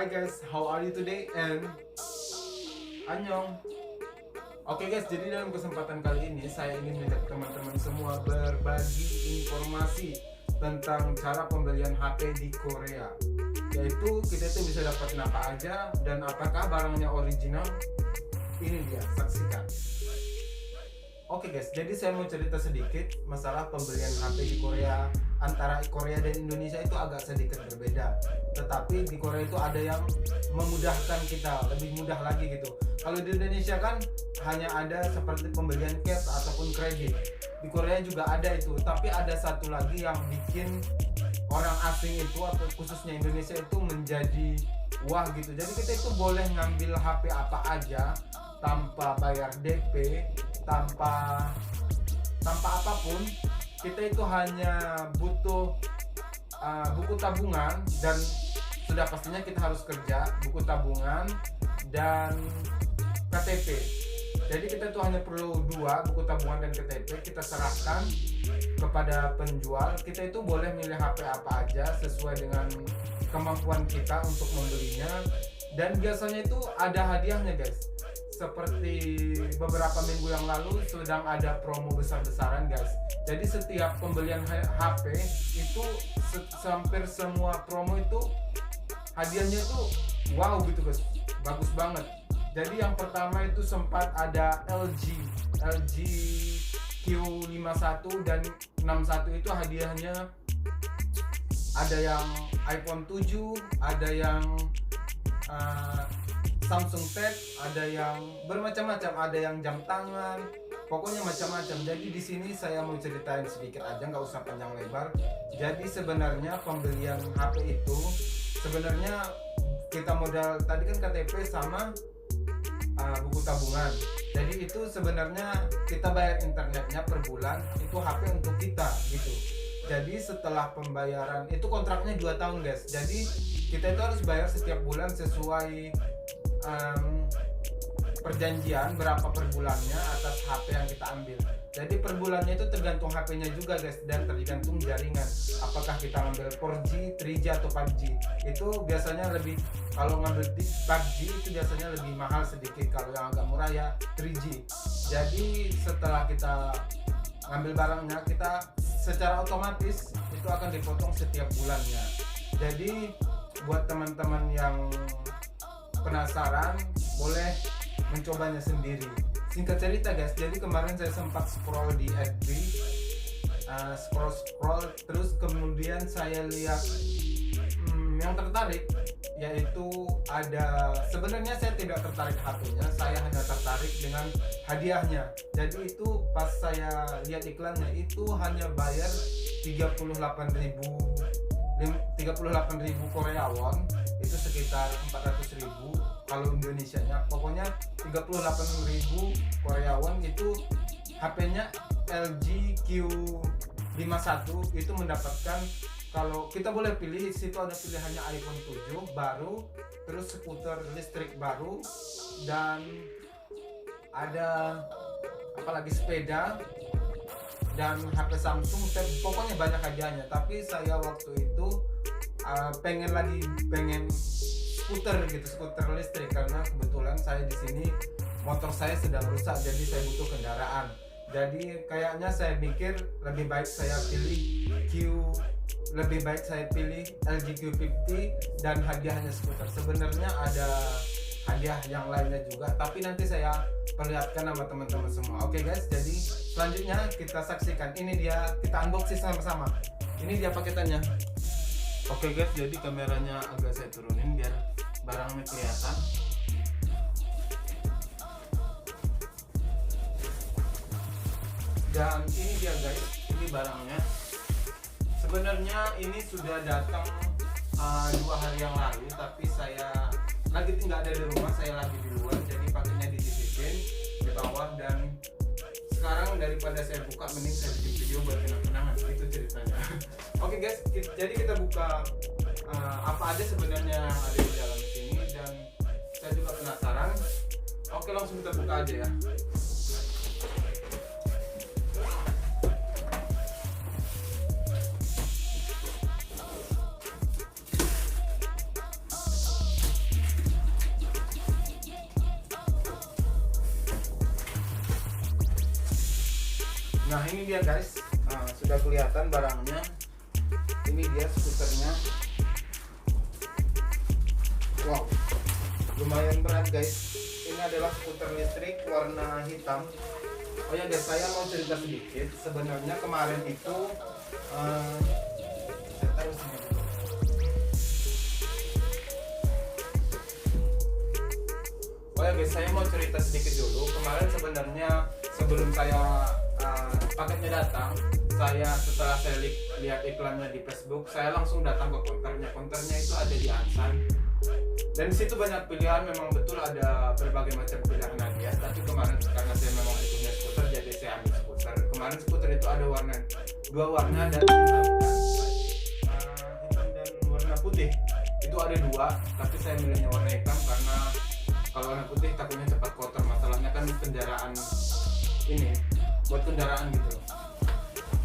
Hi guys, how are you today? And annyeong. Oke guys, jadi dalam kesempatan kali ini saya ingin mengajak teman-teman semua berbagi informasi tentang cara pembelian HP di Korea. Yaitu kita itu bisa dapatin apa aja dan apakah barangnya original. Ini dia, saksikan. Oke guys, jadi saya mau cerita sedikit masalah pembelian HP di Korea. Antara Korea dan Indonesia itu agak sedikit berbeda. Tetapi di Korea itu ada yang memudahkan kita, lebih mudah lagi gitu. Kalau di Indonesia kan hanya ada seperti pembelian cash ataupun kredit. Di Korea juga ada itu, tapi ada satu lagi yang bikin orang asing itu atau khususnya Indonesia itu menjadi wah gitu. Jadi kita itu boleh ngambil HP apa aja tanpa bayar DP, tanpa apapun. Kita itu hanya butuh buku tabungan dan sudah pastinya kita harus kerja, buku tabungan dan KTP. Jadi kita itu hanya perlu dua, buku tabungan dan KTP. Kita serahkan kepada penjual. Kita itu boleh milih HP apa aja sesuai dengan kemampuan kita untuk membelinya. Dan biasanya itu ada hadiahnya guys. Seperti beberapa minggu yang lalu sedang ada promo besar-besaran guys. Jadi setiap pembelian HP itu hampir semua promo itu hadiahnya itu wow gitu guys, bagus banget. Jadi yang pertama itu sempat ada LG Q51 dan 61 itu hadiahnya ada yang iPhone 7, ada yang Samsung Tab, ada yang bermacam-macam, ada yang jam tangan, pokoknya macam-macam. Jadi di sini saya mau ceritain sedikit aja, nggak usah panjang lebar. Jadi sebenarnya pembelian HP itu sebenarnya kita modal tadi kan KTP sama buku tabungan. Jadi itu sebenarnya kita bayar internetnya per bulan, itu HP untuk kita gitu. Jadi setelah pembayaran itu kontraknya 2 tahun guys. Jadi kita itu harus bayar setiap bulan sesuai perjanjian berapa per bulannya atas HP yang kita ambil. Jadi per bulannya itu tergantung HP-nya juga guys, dan tergantung jaringan. Apakah kita ngambil 4G, 3G atau 5G. Itu biasanya lebih, kalau ngambil 5G itu biasanya lebih mahal sedikit, kalau yang agak murah ya 3G. Jadi setelah kita ngambil barangnya, kita secara otomatis itu akan dipotong setiap bulannya. Jadi buat teman-teman yang penasaran boleh mencobanya sendiri. Singkat cerita guys, jadi kemarin saya sempat scroll di FB, scroll terus kemudian saya lihat yang tertarik, yaitu ada, sebenarnya saya tidak tertarik HP-nya, saya hanya tertarik dengan hadiahnya. Jadi itu pas saya lihat iklannya itu hanya bayar 38.000 Korea won, itu sekitar 400.000 kalau Indonesianya. Pokoknya 38.000 Korea won itu HP-nya LG Q51 itu mendapatkan, kalau kita boleh pilih, situ ada pilihannya iPhone 7 baru, terus skuter listrik baru, dan ada apalagi sepeda dan HP Samsung Tab, pokoknya banyak hadiahnya. Tapi saya waktu itu pengen skuter gitu, skuter listrik, karena kebetulan saya di sini motor saya sedang rusak, jadi saya butuh kendaraan. Jadi kayaknya saya mikir lebih baik saya pilih LG Q50 dan hadiahnya skuter. Sebenarnya ada hadiah yang lainnya juga, tapi nanti saya perlihatkan sama teman-teman semua. Oke guys, jadi selanjutnya kita saksikan. Ini dia, kita unboxing sama-sama. Ini dia paketannya. Oke guys, jadi kameranya agak saya turunin biar barangnya kelihatan. Dan ini dia guys, ini barangnya. Sebenarnya ini sudah datang 2 hari yang lalu, tapi saya lagi nggak ada di rumah, saya lagi di luar, jadi paketnya dititipin di bawah. Dan sekarang daripada saya buka, mending saya bikin video buat kenang-kenangan, itu ceritanya. Oke guys, jadi kita buka apa aja sebenarnya ada di dalam sini, dan saya juga penasaran. Oke, langsung kita buka aja ya. Nah ini dia guys, sudah kelihatan barangnya. Ini dia skuternya. Wow, lumayan berat guys. Ini adalah skuter listrik warna hitam. Oh ya guys, saya mau cerita sedikit. Sebenarnya kemarin itu saya taruh sini dulu. Oh ya guys, saya mau cerita sedikit dulu. Kemarin sebenarnya sebelum saya paketnya datang, setelah saya lihat iklannya di Facebook, saya langsung datang ke konternya. Konternya itu ada di Ansan. Dan di situ banyak pilihan, memang betul ada berbagai macam pilihan hadiah. Tapi kemarin karena saya memang punya skuter, jadi saya ambil skuter. Kemarin skuter itu ada dua warna dan hitam dan warna putih. Itu ada dua, tapi saya milihnya warna hitam karena kalau warna putih takutnya cepat kotor. Masalahnya kan kendaraan ini buat kendaraan gitu.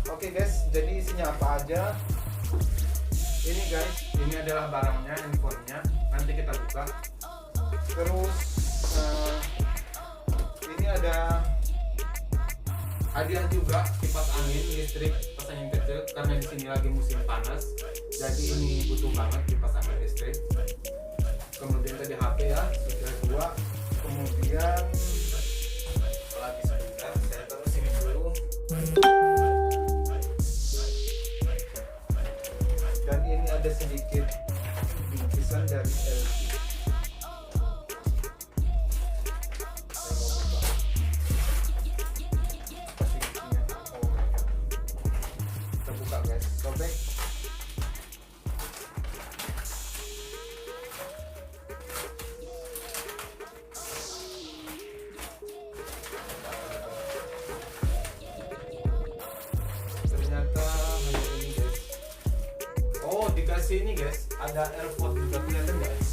Oke guys, jadi isinya apa aja? Ini guys, ini adalah barangnya, handphonenya. Nanti kita buka. Terus ini ada hadiah juga kipas angin listrik, kipas angin kecil karena di sini lagi musim panas. Jadi ini butuh banget kipas angin listrik. Kemudian tadi HP ya, sudah dua. Kemudian lagi sebentar, saya taruh sini dulu. Dan ini ada sedikit bingkisan dari LG. Kita buka guys, sobek. Ternyata hanya ini guys. Oh, dikasih ini guys, ada AirPod juga, kelihatan guys.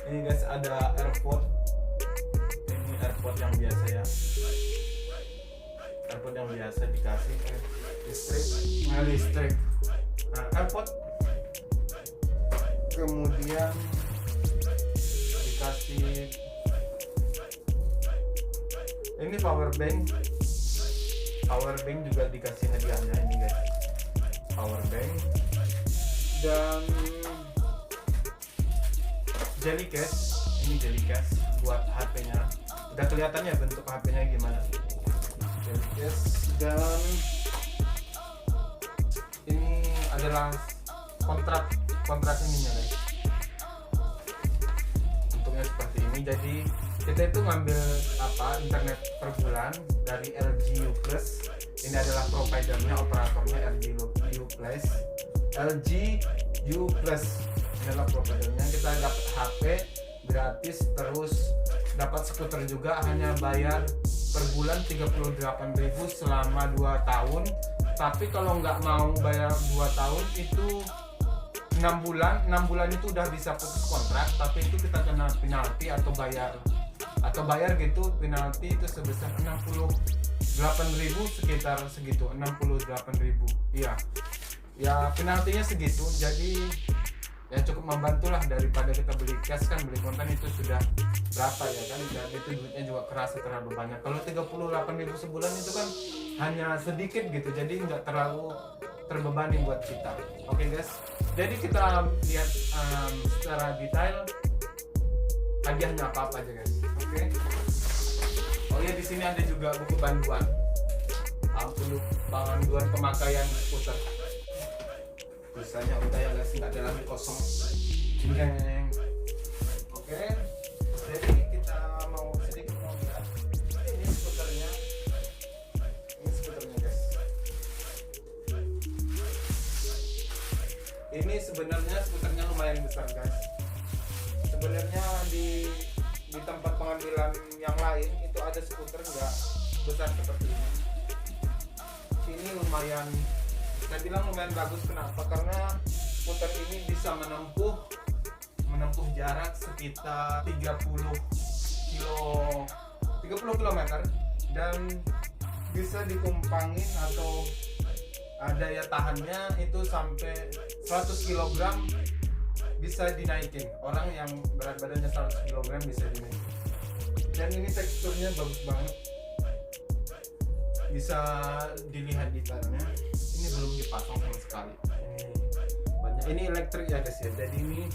Ini guys ada AirPod. Ini AirPod yang biasa ya. AirPod yang biasa dikasih listrik. Nah, AirPod. Kemudian dikasih ini power bank juga dikasih hadiahnya ini guys. Power bank dan jelly case. Ini jelly case buat HP-nya. Udah kelihatan ya bentuk HP-nya gimana. Jelly case dan ini adalah kontrak ininya guys. Bentuknya seperti ini. Jadi kita itu ngambil internet per bulan dari LG U+. Ini adalah providernya, operatornya LG U+. Ini adalah providernya. Kita dapat HP gratis, terus dapat skuter juga, hanya bayar per bulan 38.000 selama 2 tahun. Tapi kalau nggak mau bayar 2 tahun itu 6 bulan itu udah bisa putus kontrak, tapi itu kita kena penalti atau bayar gitu. Penalti itu sebesar 68.000, sekitar segitu, 68.000. Iya. Ya penaltinya segitu. Jadi ya cukup membantu lah, daripada kita beli cash kan, beli konten itu sudah berapa ya kan, dan itu duitnya juga kerasa terlalu banyak. Kalau 38.000 sebulan itu kan hanya sedikit gitu, jadi nggak terlalu terbebani buat kita. Oke guys, jadi kita lihat secara detail hadiahnya apa aja guys. Oke. Oh ya, di sini ada juga buku panduan, panduan pemakaian skuter. Tulisannya udah ya guys, nggak ada lagi kosong. Oke, jadi kita mau sedikit lihat ini skuternya. Ini skuternya guys. Ini sebenarnya skuternya lumayan besar guys. Sebenarnya di tempat pengambilan yang lain itu ada skuter nggak besar seperti ini. Ini lumayan, saya bilang lumayan bagus. Kenapa? Karena skuter ini bisa menempuh jarak sekitar 30 km dan bisa ditumpangin, atau daya tahannya itu sampai 100 kg bisa dinaikin. Orang yang berat badannya 100 kg bisa dinaikin. Dan ini teksturnya bagus banget. bisa dilihat detailnya. Ini belum dipasang sama sekali. Ini banyak. Ini elektrik ya guys ya. Jadi ini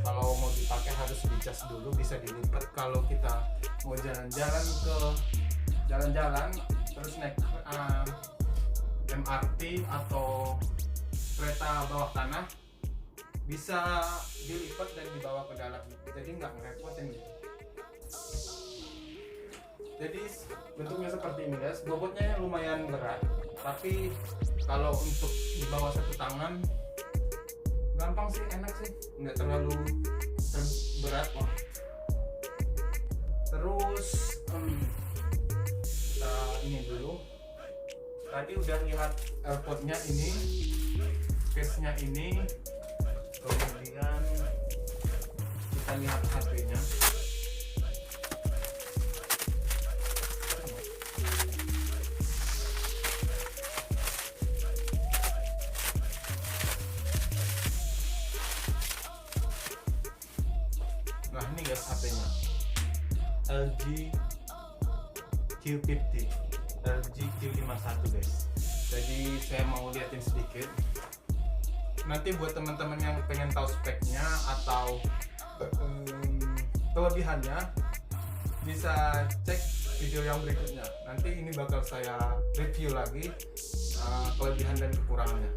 kalau mau dipakai harus dicas dulu, bisa dilipat. Kalau kita mau jalan-jalan terus naik MRT atau kereta bawah tanah, bisa dilipat dan dibawa ke dalam, jadi nggak ngerepotin gitu. Jadi bentuknya seperti ini guys, bobotnya lumayan berat, tapi kalau untuk dibawa satu tangan gampang sih, enak sih, nggak terlalu berat kok. Terus kita ini dulu, tadi udah lihat AirPodnya ini, case-nya ini, kemudian kita lihat HP-nya. Nah ini guys HP-nya, LG Q50, LG Q51 guys. Jadi saya mau liatin sedikit. Nanti buat teman-teman yang pengen tahu speknya atau kelebihannya, bisa cek video yang berikutnya. Nanti ini bakal saya review lagi kelebihan dan kekurangannya.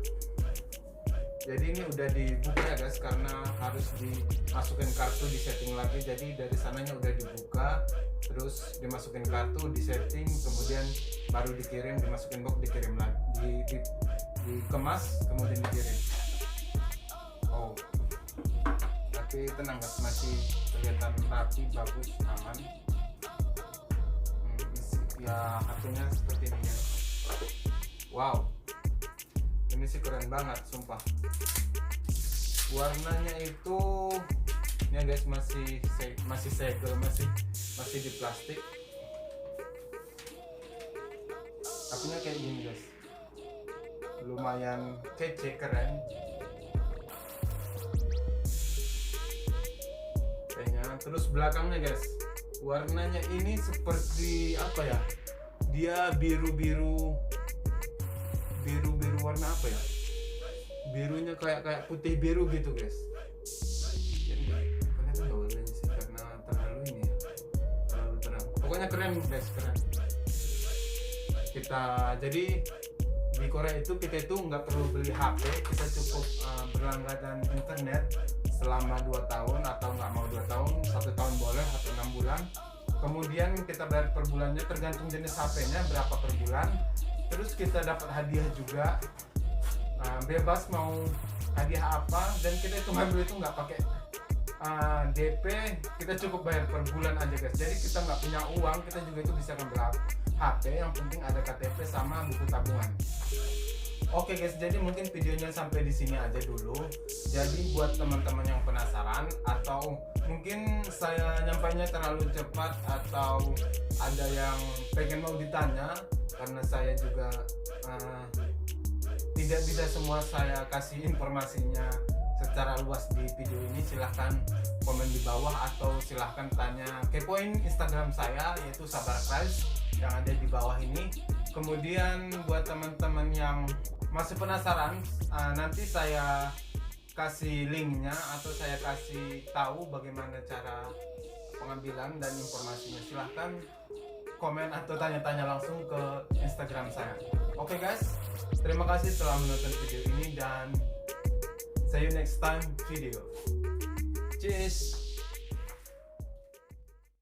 Jadi ini udah dibuka ya guys, karena harus dimasukin kartu, di setting lagi. Jadi dari sananya udah dibuka, terus dimasukin kartu, di setting, kemudian baru dikirim, dimasukin box, dikirim lagi, dikemas, kemudian dikirim. Oh, tapi tenang guys, masih kelihatan rapi, bagus, aman. Ya HP-nya seperti ini ya. Wow, ini sih keren banget sumpah. Warnanya itu ini ya guys, masih segel, masih di plastik. HP-nya kayak gini guys, lumayan kece, keren kayaknya. Terus belakangnya guys, warnanya ini seperti apa ya, dia biru warna apa ya, birunya kayak putih biru gitu guys. Jadi kelihatan nggak warnanya sih, karena terlalu ini ya, terlalu terang. Pokoknya keren guys, keren. Jadi di Korea itu kita nggak perlu beli HP, kita cukup berlangganan internet selama 2 tahun, atau nggak mau 2 tahun, 1 tahun boleh, atau 6 bulan. Kemudian kita bayar per bulannya, tergantung jenis HP-nya berapa per bulan. Terus kita dapat hadiah juga, bebas mau hadiah apa, dan kita itu ngambil itu nggak pakai DP, kita cukup bayar per bulan aja guys. Jadi kita nggak punya uang, kita juga itu bisa ngambil HP, yang penting ada KTP sama buku tabungan. Oke guys, jadi mungkin videonya sampai di sini aja dulu. Jadi buat teman-teman yang penasaran, atau mungkin saya nyampainya terlalu cepat, atau ada yang pengen mau ditanya, karena saya juga tidak bisa semua saya kasih informasinya secara luas di video ini, silahkan komen di bawah, atau silahkan tanya, kepoin Instagram saya, yaitu Sabar Price, yang ada di bawah ini. Kemudian buat teman-teman yang masih penasaran, nanti saya kasih linknya, atau saya kasih tahu bagaimana cara pengambilan dan informasinya. Silahkan komen atau tanya-tanya langsung ke Instagram saya. Oke guys, terima kasih telah menonton video ini, dan see you next time video. Cheers.